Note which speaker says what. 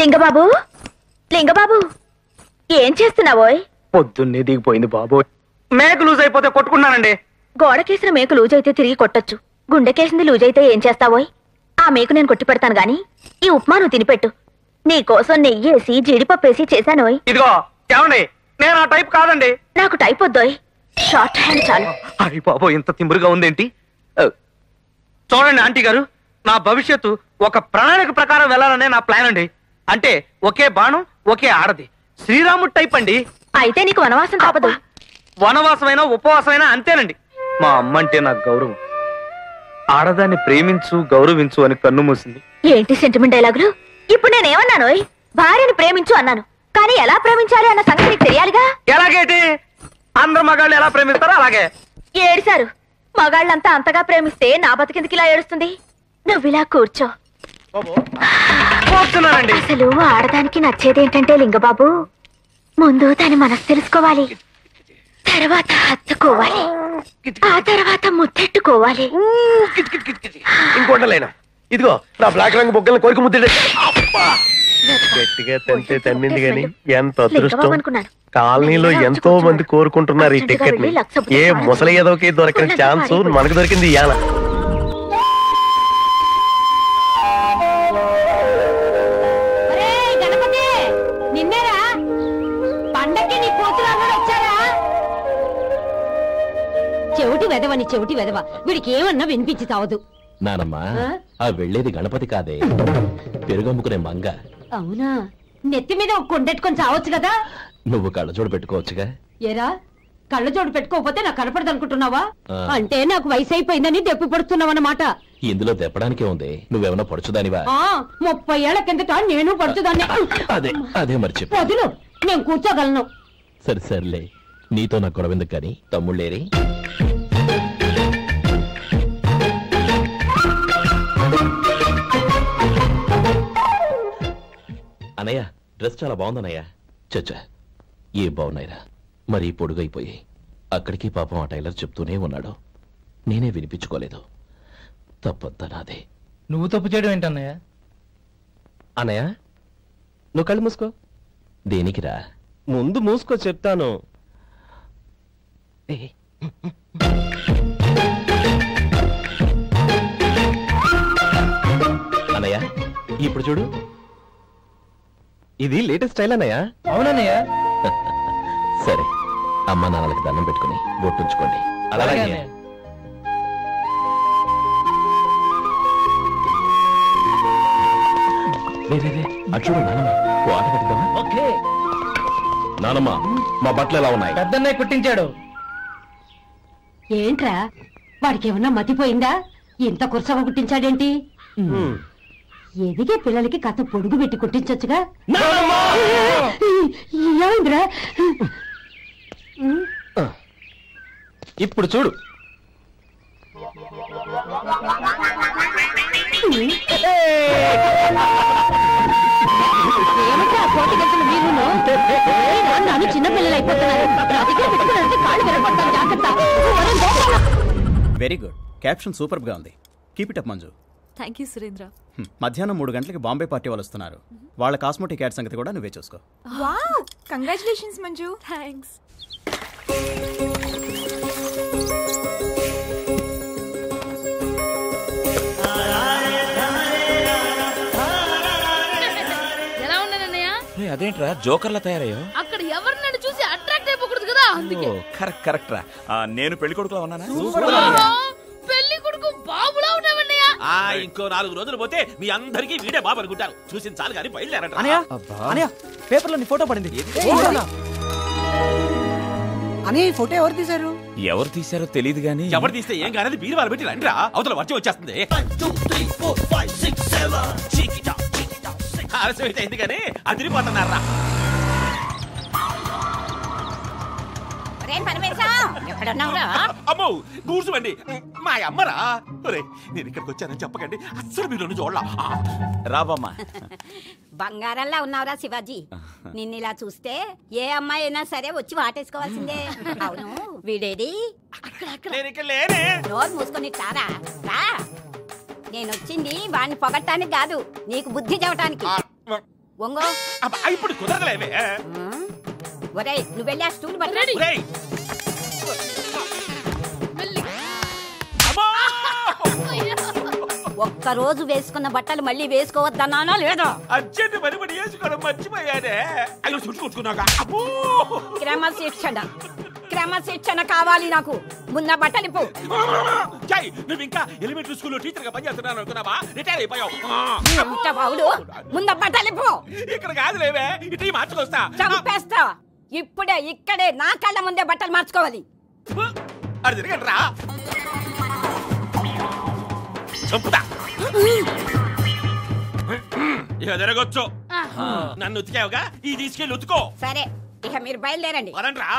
Speaker 1: లింగబాబు, లింగబాబు, ఏం చేస్తున్నావోయ్?
Speaker 2: పొద్దున్నే దిగిపోయింది బాబోయ్. మేక లూజ్ అయిపోతే కొట్టుకున్నానండి.
Speaker 1: గోడకేసిన మేకు లూజ్ అయితే తిరిగి కొట్టొచ్చు, గుండెకేసింది లూజ్ అయితే ఏం చేస్తావోయ్? ఆ మేకు నేను కొట్టి పెడతాను గాని ఈ ఉప్మా నువ్వు తినిపెట్టు. నీకోసం నెయ్యేసి జీడిపప్పేసి చేశానోయ్.
Speaker 2: ఇదిగో ఏమండి, నేను ఆ టైప్ కాదండి.
Speaker 1: నాకు టైప్ వద్దోయ్, షార్ట్ హ్యాండ్ చాలు.
Speaker 2: అయ్యి బాబోయ్, ఇంత తిమ్మురుగా ఉందేంటి? చూడండి ఆంటీ గారు, నా భవిష్యత్తు ఒక ప్రణాళిక ప్రకారం వెళ్ళాలనే నా ప్లాన్ అండి. అంటే ఒకే బాణం ఒకే ఆడది, శ్రీరాముడు టైప్ అండి.
Speaker 1: అయితే నీకు వనవాసం తప్పదు.
Speaker 2: వనవాసమైనా ఉపవాసమైనా అంతేనండి. మా అమ్మ అంటే నాకు గౌరవం. ఆడదాన్ని ప్రేమించు గౌరవించు అని కన్ను మూసింది.
Speaker 1: ఏంటి సెంటిమెంట్ డైలాగులు? ఇప్పుడు నేనేమన్నానోయ్? భార్యని ప్రేమించు అన్నాను, కానీ ఎలా ప్రేమించాలి అన్న సంగతి నీకు తెలియాలిగా.
Speaker 2: ఎలాగేటి? అందరు మగాళ్ళు ఎలా ప్రేమిస్తారో అలాగే
Speaker 1: ఏడిశారు. మగాళ్ళంతా అంతగా ప్రేమిస్తే నా బతికిందుకు ఇలా ఏడుస్తుంది? నువ్విలా కూర్చో. అసలు ఆడదానికి నచ్చేదేంటంటే లింగబాబు, ముందు దాని మనసు తెలుసుకోవాలి, తర్వాత హత్తుకోవాలి, ఆ తర్వాత ముద్దెట్టుకోవాలి.
Speaker 3: ఇంకొండలేనా? ఇదిగో నా బ్లాక్ రంగు బొగ్గలను కోరిక ముద్ద గట్టిగా తంతే తన్నింది గాని ఎంత అదృష్టం. కాలనీలో ఎంతో మంది కోరుకుంటున్నారు ఈ టికెట్ ని. ఏ ముసలి ఏదోకి దొరకని ఛాన్స్ మనకు దొరికింది ఇయాల.
Speaker 4: చెవిటి వెదవని చెవిటి వెదవ, వీడికి ఏమన్నా వినిపించి తావదు.
Speaker 5: నానమ్మా, ఆ వెళ్ళేది గణపతి కాదే, పెరుగమ్ముకునే మంగ.
Speaker 4: అవునా? నెత్తి మీద ఒక కొండెట్టుకొని చావచ్చు కదా.
Speaker 5: నువ్వు కళ్ళజోడు పెట్టుకోవచ్చుగా.
Speaker 4: ఏరా, కళ్ళజోడు పెట్టుకోకపోతే నాకు కనపడదు అనుకుంటున్నావా? అంటే నాకు వయసు అయిపోయిందని దెప్పి పడుతున్నావన్నమాట.
Speaker 5: ఇందులో దెప్పడానికే ఉంది. నువ్వేమన్నా పడుచుదానివా?
Speaker 4: 30 ఏళ్ల కిందట నేను పడుచుదాన్ని.
Speaker 5: అదే అదే మరి చెప్పు.
Speaker 4: వదులు, నేను కూర్చోగలను.
Speaker 5: సరే సర్లే, నీతో నాకు గొడవెందుకు కానీ. తమ్ముళ్ళేరి? అన్నయ్య, డ్రెస్ చాలా బాగుందన్నయ్య. చచ్చా, ఏ బాగున్నాయిరా, మరీ పొడుగైపోయి. అక్కడికి పాపం ఆ టైలర్ చెప్తూనే ఉన్నాడు, నేనే వినిపించుకోలేదు. తప్పంతా నాదే.
Speaker 6: నువ్వు తప్పు చేయడం ఏంటన్నయ్య?
Speaker 5: అన్నయ్య, నువ్వు కళ్ళు మూసుకో. దేనికిరా?
Speaker 3: ముందు మూసుకో చెప్తాను.
Speaker 5: అన్నయ్య, ఇప్పుడు చూడు.
Speaker 3: ఇది లేటెస్ట్ స్టైల్ అన్నయ్య.
Speaker 6: అవునన్నయ్య.
Speaker 5: సరే, అమ్మ నాన్నలకి దండం పెట్టుకుని బొట్టుంచుకోండి. అలాగే అచ్చుడు. నానమ్మ, ఓ ఆట కట్టిద్దామా?
Speaker 6: ఓకే.
Speaker 5: నానమ్మ, మా బట్టలు ఎలా ఉన్నాయి?
Speaker 6: పెద్దన్నయ్య కుట్టించాడు.
Speaker 4: ఏంట్రా, వాడికి ఏమన్నా మతిపోయిందా? ఇంత కుర్చగా కుట్టించాడేంటి? ఎదిగే పిల్లలకి కథ పొడుగు పెట్టి కుట్టించొచ్చుగా. ఏమైందిరా?
Speaker 5: ఇప్పుడు చూడు.
Speaker 4: ఏమంటే ఆ కోటి గంటలు మీరు నన్ను చిన్న పిల్లలు అయిపోతున్నారు. కాళ్ళు విరగొడతాను, జాగ్రత్త.
Speaker 7: Very good. క్యాప్షన్ సూపర్ గా ఉంది. Keep it up Manju.
Speaker 8: Thank you Surendra.
Speaker 7: మధ్యాహ్నం 3 గంటలకి బాంబే పార్టీ వాళ్ళు వస్తున్నారు. వాళ్ళ కాస్మోటిక్ యాడ్ సంగతి కూడా నువ్వే చూసుకో.
Speaker 8: Wow, congratulations Manju. థ్యాంక్స్.
Speaker 9: ఎలా ఉన్నానన్నయ్య?
Speaker 5: అదేంట్రా జోకర్లా తయారయ్యో?
Speaker 9: అక్కడ ఎవరు నన్ను చూసి అట్రాక్ట్ అయిపోకూడదు కదా, అందుకే.
Speaker 5: కరెక్ట్ రా. నేను పెళ్లి కొడుకులా ఉన్నానా?
Speaker 9: పెళ్లి కొడుకు బాబులా ఉన్నావన్నయ్య.
Speaker 5: ఇంకో 4 రోజులు పోతే మీ అందరికీ వీడే బాబు అనుకుంటారు. చూసిన చాలు కానీ బయలుదేరంట.
Speaker 2: పేపర్ లో నీ ఫోటో పడింది.
Speaker 10: అని ఫోటో ఎవరు తీశారు?
Speaker 5: ఎవరు తీశారో తెలియదు గానీ ఎవరు తీస్తే ఏం కానది బీరువాలు పెట్టి రండిరా, అవతల వర్షం వచ్చేస్తుంది. ఆలస్యం అయింది కానీ అదిరిపోతున్నారా.
Speaker 11: అమ్మో కూర్చోండి మా అమ్మరా ఒరే నేను ఇక్కడికి వచ్చానని చెప్పకండి అస్సలు మీరు చూడలా
Speaker 7: రాబమ్మా.
Speaker 12: బంగారంలా ఉన్నావురా శివాజీ. నిన్నిలా చూస్తే ఏ అమ్మాయి అయినా సరే వచ్చి వాటేసుకోవాల్సిందే. అవును వీడేది? నోరు మూసుకొని తారా రా. నేను వచ్చింది వాడిని పొగట్టానికి కాదు, నీకు బుద్ధి చెప్పటానికి. ఒంగో
Speaker 11: ఇప్పుడు కుదరలేవే.
Speaker 12: ఒరేయ్ నువ్వు వెళ్ళి ఆ స్టూల్ పట్టుకోండి. ఒక్క రోజు వేసుకున్న బట్టలు మళ్ళీ వేసుకోవద్దన్నానా లేదా?
Speaker 11: అర్జెంట్ పని వేసుకోవడం మర్చిపోయానే. అయ్యో చుట్టుకుంటున్నాక
Speaker 12: క్రమశిక్షణ కావాలి నాకు. ముందు బట్టలు పో.
Speaker 11: నువ్వు ఇంకా ఎలిమెంటరీ స్కూల్లో టీచర్ గా పనిచేస్తున్నాను అనుకున్నావా? రిటైర్ అయిపోయావు.
Speaker 12: ముందు బట్టలు పో.
Speaker 11: ఇక్కడ కాదులేవే, ఇటు మార్చుకొస్తా.
Speaker 12: చంపేస్తా. ఇప్పుడే ఇక్కడే నా కళ్ళ ముందే బట్టలు మార్చుకోవాలి.
Speaker 11: అది తిరగండి రా. చంపుతా. ఇక తిరగొచ్చు. నన్ను ఉతికావుగా, ఈ తీసుకెళ్ళి ఉతుకో.
Speaker 12: సరే ఇక మీరు బయలుదేరండి.
Speaker 11: వరండి రా.